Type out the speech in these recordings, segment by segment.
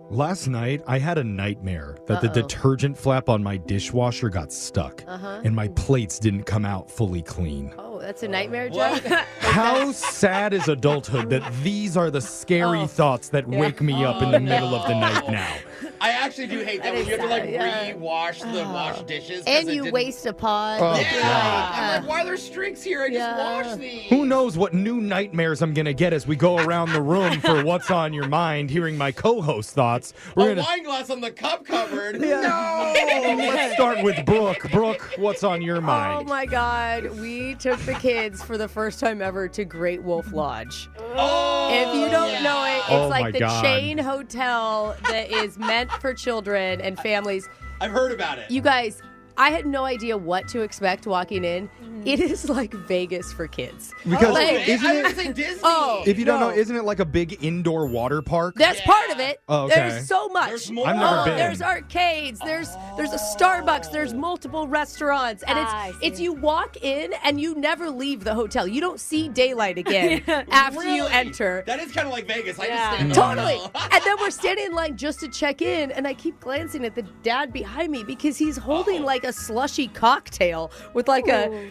Last night, I had a nightmare that the detergent flap on my dishwasher got stuck and my plates didn't come out fully clean. Oh, that's a nightmare, Joe? How sad is adulthood that these are the scary thoughts that wake me up in the middle of the night now? I actually do hate that when you have to re-wash the wash dishes. And you waste a pot. Oh, Yeah. I'm like, why are there streaks here? I just washed these. Who knows what new nightmares I'm going to get as we go around the room for What's on Your Mind, hearing my co-host thoughts. A wine glass on the cup cupboard. No! Let's start with Brooke. Brooke, what's on your mind? Oh my God. We took the kids for the first time ever to Great Wolf Lodge. Oh, If you don't know it, it's Oh my like the God. chain hotel that is meant for children and families. I've heard about it. You guys, I had no idea what to expect walking in. It is like Vegas for kids. Because Like, isn't I was it, gonna say Disney. Oh. if you don't No. know, isn't it like a big indoor water park? That's part of it. Oh, okay. There's so much. There's more. I've never Oh, been. there's arcades. There's a Starbucks. There's multiple restaurants, and I see. it's you walk in and you never leave the hotel. You don't see daylight again after you Really? enter. That is kind of like Vegas. I Yeah. just stand Totally. around. And then we're standing in line just to check in, and I keep glancing at the dad behind me because he's holding like a slushy cocktail with like a,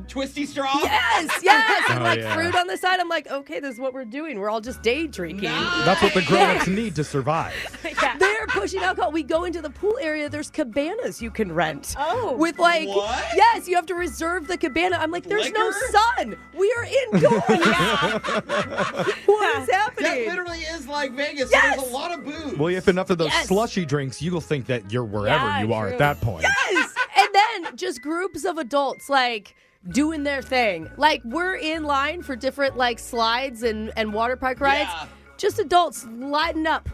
Twisty straw. yes, and Oh, like yeah. fruit on the side. I'm like, okay, this is what we're doing. We're all just day drinking. That's what the grown-ups need to survive. They're pushing alcohol. We go into the pool area. There's cabanas you can rent. Oh. With like, What? yes, you have to reserve the cabana. I'm like, there's no Liquor? sun. We are indoors. What is That happening? literally is like Vegas. Yes. So there's a lot of booze. Well, if enough of those Yes. slushy drinks, you'll think that you're wherever Yeah, you are true. at that point. Yes. And then just groups of adults like doing their thing. Like we're in line for different like slides and water park rides. Yeah. Just adults lighting up.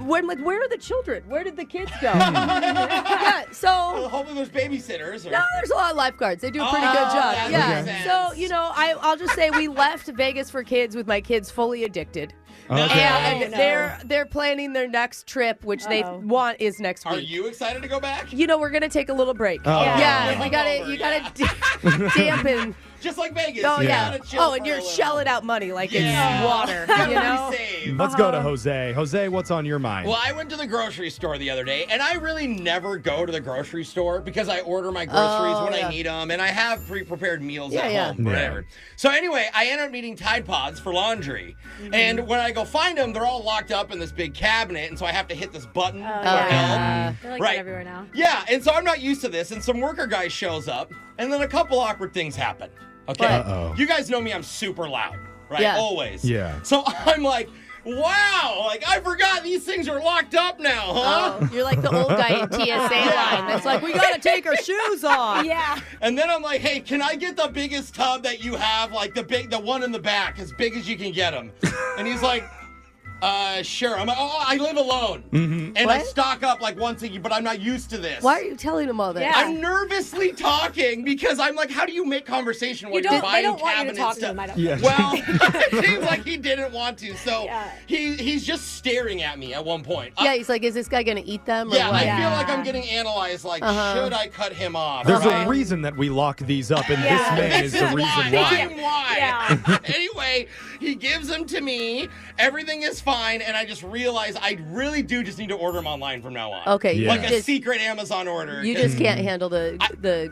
When like, where are the children? Where did the kids go? Yeah. So Well, hopefully there's babysitters. Or... no, there's a lot of lifeguards. They do a pretty Oh, good job. that Yeah. makes So, sense. I'll just say we left Vegas for kids with my kids fully addicted. Okay. And Oh, no. they're planning their next trip, which they Uh-oh. want is next Are week. you excited to go back? We're gonna take a little break. Oh. Yeah, Yeah. you gotta dampen. Just like Vegas. Oh You yeah. gotta chill Oh, for and a you're little. shelling out money like Yeah. it's water. Gotta You know. be saved. Let's go to Jose. Jose, what's on your mind? Well, I went to the grocery store the other day, and I really never go to the grocery store because I order my groceries when yeah. I need them, and I have pre-prepared meals Yeah, at yeah. home, whatever. So anyway, I ended up needing Tide Pods for laundry, and when I go find them, they're all locked up in this big cabinet, and so I have to hit this button for help. yeah. They're like Right. that everywhere now. Yeah, and so I'm not used to this, and some worker guy shows up, and then a couple awkward things happen. Okay, Uh-oh. you guys know me; I'm super loud, right? Yeah. Always. Yeah. So I'm like, wow, like I forgot these things are locked up now, huh? Oh, you're like the old guy in TSA line. That's like, we gotta take our shoes off. Yeah. And then I'm like, hey, can I get the biggest tub that you have, like the one in the back, as big as you can get them? And he's like, sure. I'm like, oh, I live alone, and I What? stock up like once a year, but I'm not used to this. Why are you telling him all that? Yeah. I'm nervously talking because I'm like, how do you make conversation when You you're don't. buying They don't want you to cabinets talk to stuff? them. I don't. Yeah. Well, it seems like he didn't want to, so Yeah. he's just staring at me at one point. Yeah, he's like, is this guy gonna eat them or Yeah, what? I feel Yeah. like I'm getting analyzed. Like, should I cut him off? There's Right? a reason that we lock these up, and Yeah. this man is This the is reason why. why. Why? Yeah. Anyway, he gives them to me. Everything is fine, and I just realize I really do just need to order them online from now on. Okay, Yeah. you Like a just, secret Amazon order. you just can't handle the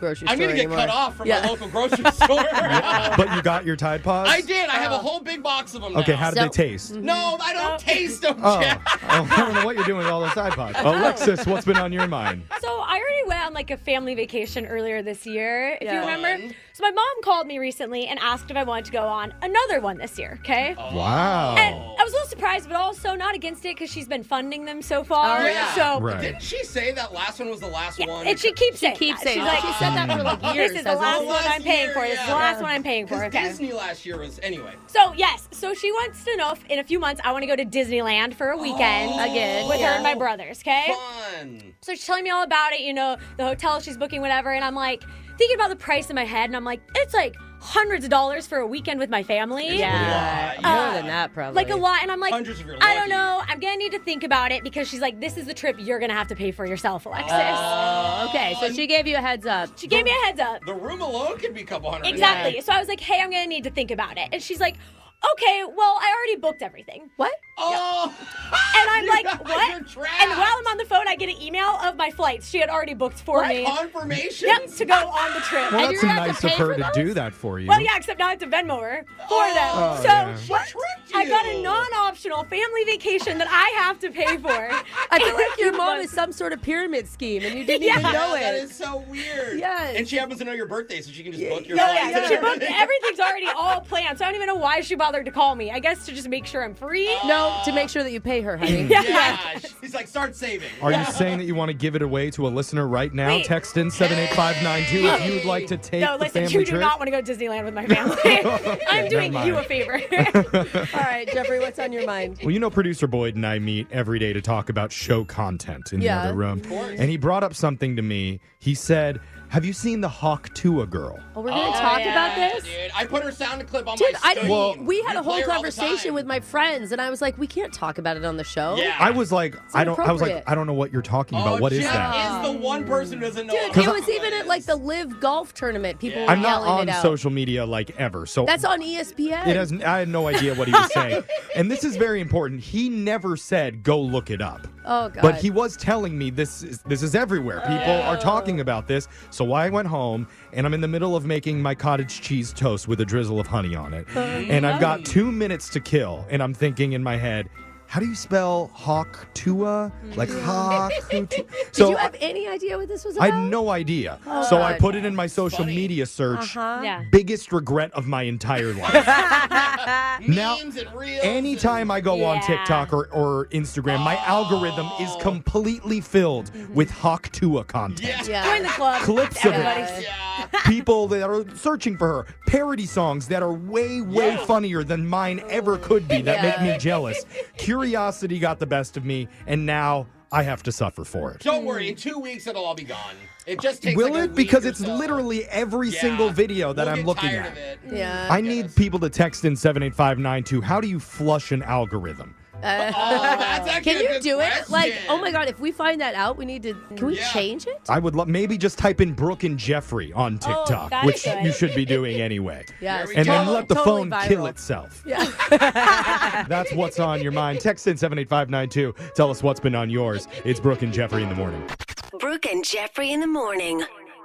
grocery store I'm gonna get anymore. cut off from Yeah. my local grocery store. But you got your Tide Pods? I did. I have a whole big box of them now. Okay, how did So- they taste? No, I don't taste them, Oh. Jack. I don't know what you're doing with all those Tide Pods. Alexis, what's been on your mind? So I already went on like a family vacation earlier this year, if you Yeah. remember. Fun. So my mom called me recently and asked if I wanted to go on another one this year, okay? Wow. And I was a little surprised, but also not against it because she's been funding them so far. Oh, yeah. So Right. Didn't she say that last one was the last one? and she keeps saying Keep that. saying She's that. like, She said that for like years. this is the hasn't last she? one I'm Last paying year, for. This is the yeah. last one I'm paying for. 'Cause Okay. Disney last year was anyway. So yes, so she wants to know if in a few months I want to go to Disneyland for a weekend Again, with her yeah. and my brothers. Okay. Fun. So she's telling me all about it, the hotel she's booking, whatever, and I'm like thinking about the price in my head, and I'm like, it's like hundreds of dollars for a weekend with my family. Yeah, Yeah. more than that probably. Like a lot, and I'm like, Hundreds if you're I don't lucky. know. I'm gonna need to think about it because she's like, this is the trip you're gonna have to pay for yourself, Alexis. Oh, okay, so she gave you a heads up. She gave me a heads up. The room alone could be a couple hundred. Exactly. So I was like, hey, I'm gonna need to think about it, and she's like, okay, well, I already booked everything. What? Oh! And I'm like, what? You're trapped. And while I'm on the phone, I get an email of my flights. She had already booked for me. Confirmation? Yep, to go on the trip. Well, And that's you're gonna have nice to of pay her for to those? do that for you. Well, yeah, except now I have to Venmo her for them. Oh, So yeah. She tricked I got a you. non-optional family vacation that I have to pay for. I feel like your mom is some sort of pyramid scheme, and you didn't even know That it. is so weird. Yes. And she happens to know your birthday, so she can just book your No, flights. yeah, she booked everything's already all planned, so I don't even know why she bothered to call me. I guess to just make sure I'm free. No, to make sure that you pay her, honey. Yeah. He's like, start saving. Are you saying that you want to give it away to a listener right now? Wait. Text in 78592 if you would like to take No, the listen, family you do trip. not want to go to Disneyland with my family. I'm doing never you a mind. favor. All right, Jeffrey, what's on your mind? Well, you know, producer Boyd and I meet every day to talk about show content in Yeah. the other room. Of course. And he brought up something to me. He said, have you seen the Hawk Tuah girl? Oh, we're going to talk yeah. about this? Dude, I put her sound clip on Dude, my I stream. didn't. We had You a whole play her all the conversation time. with my friends, and I was like, "We can't talk about it on the show." Yeah. I was like, I was like, inappropriate. I don't know what you're talking about. What is Jeff that? is the one person who doesn't know. Dude, what it Hawk was Tuah even is. at like the Live Golf tournament. People were I'm not yelling on it out. social media like ever. So That's on ESPN. it has. I had no idea what he was saying. And this is very important. He never said go look it up. Oh God. But he was telling me this is everywhere. People are talking about this. So I went home and I'm in the middle of making my cottage cheese toast with a drizzle of honey on it. And I've got 2 minutes to kill. And I'm thinking in my head, how do you spell Hawk Tuah? Like Hawk. Did So you have any idea what this was I about? had no idea. Oh, So I God. put it in my social Funny. media search. Uh-huh. Yeah. Biggest regret of my entire life. Now, Memes and reels. anytime I go on Yeah. TikTok or Instagram, my algorithm is completely filled with Hawk Tuah content. Yeah. Join the club. Clips of it. Everybody. Yeah. People that are searching for her, parody songs that are way Yeah. funnier than mine ever could be that make Yeah. me jealous. Curiosity got the best of me, and now I have to suffer for it. Don't worry. In 2 weeks, it'll all be gone. It just takes. Will like a it? week Because or it's so. literally every Yeah. single video that We'll I'm get looking tired at. of it. Yeah. I need people to text in 78592. How do you flush an algorithm? Oh, that's actually Can a you good do it? Like, question. oh my God, if we find that out, we need to. Can we Yeah. change it? I would maybe just type in Brooke and Jeffrey on TikTok, that's which good. you should be doing anyway. Yes. we And go. then let the Totally phone kill viral. itself. Yeah. That's what's on your mind. Text in 78592. Tell us what's been on yours. It's Brooke and Jeffrey in the morning. Brooke and Jeffrey in the morning.